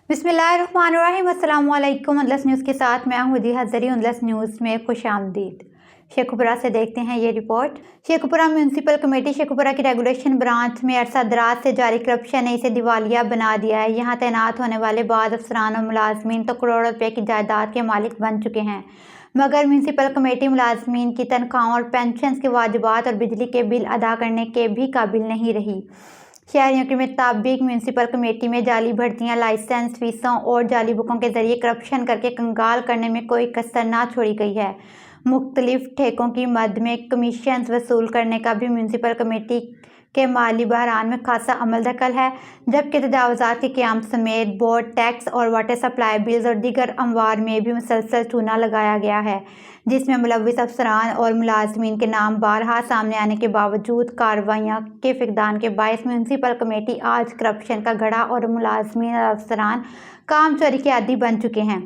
बिस्मिल्लाहिर्रहमानिर्रहीम। अस्सलामुअलैकुम। अनलस न्यूज़ के साथ मैं हूँ दी हज़री। अनलस न्यूज़ में खुश आमदीद। शेखुपुरा से देखते हैं ये report. Sheikhupura municipal committee Sheikhupura की रेगुलेशन ब्रांच में अरसा दराज से जारी करप्शन ने इसे दिवालिया बना दिया है। यहाँ तैनात होने वाले बाद अफसरान और मुलाजमीन तो करोड़ों रुपए की जायदाद के मालिक बन चुके हैं, मगर म्यूनसिपल कमेटी मुलाजमीन की तनख्वाहों और पेंशन के वाजिबात और बिजली के बिल अदा करने के भी काबिल नहीं रही। शहरियों के मुताबिक म्यूनसिपल कमेटी में जाली भर्तियां, लाइसेंस, फीसों और जाली बुकों के जरिए करप्शन करके कंगाल करने में कोई कसर ना छोड़ी गई है। मुख्तलिफ ठेकों की मद में कमीशन वसूल करने का भी म्यूनसिपल कमेटी के माली बहरान में खासा अमल दखल है, जबकि तजावुज़ात की क़याम समेत बोर्ड टैक्स और वाटर सप्लाई बिल्स और दीगर अमवार में भी मुसलसल चूना लगाया गया है, जिसमें मुलव्विस अफसरान और मुलाजमीन के नाम बारहा सामने आने के बावजूद कार्रवाइयों के फ़िक़दान के बायस म्यूनसिपल कमेटी आज करप्शन का घड़ा और मुलाजमीन और अफसरान काम चोरी के आदी बन चुके हैं।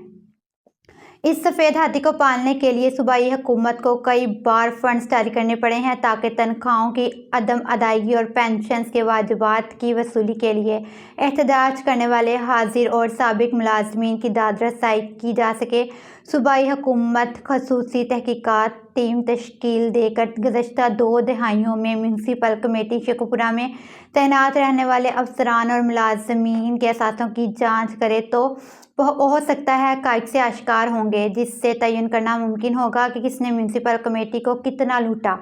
इस सफ़ेद हाथी को पालने के लिए सूबाई हुकूमत को कई बार फंड्स जारी करने पड़े हैं ताकि तनख्वाहों की अदम अदायगी और पेंशन के वाजिबात की वसूली के लिए एहतजाज करने वाले हाजिर और साबिक मुलाजमीन की दाद रसाई की जा सके। सूबाई हुकूमत खसूसी तहकीकात टीम तश्कील देकर गुज़श्ता 2 दहाइयों में म्यूनसिपल कमेटी शेखुपुरा में तैनात रहने वाले अफसरान और मुलाजमीन के असासों की जाँच करे तो हो सकता है हक़ाइक़ से आश्कार होंगे, जिससे तयन करना मुमकिन होगा कि किसने म्यूनसिपल कमेटी को कितना लूटा।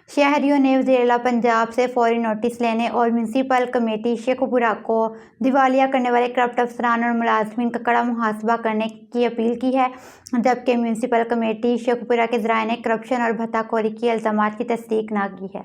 शहरियों ने वज़ीर-ए-आला पंजाब से फौरी नोटिस लेने और म्यूनसिपल कमेटी शेखुपुरा को दिवालिया करने वाले करप्ट अफसरान और मुलाजमीन का कड़ा मुहासबा करने की अपील की है, जबकि म्यूनसिपल कमेटी शेखुपुरा के ज़राए ने करप्शन और भत्ताखोरी के इल्ज़ामात की तस्दीक ना की है।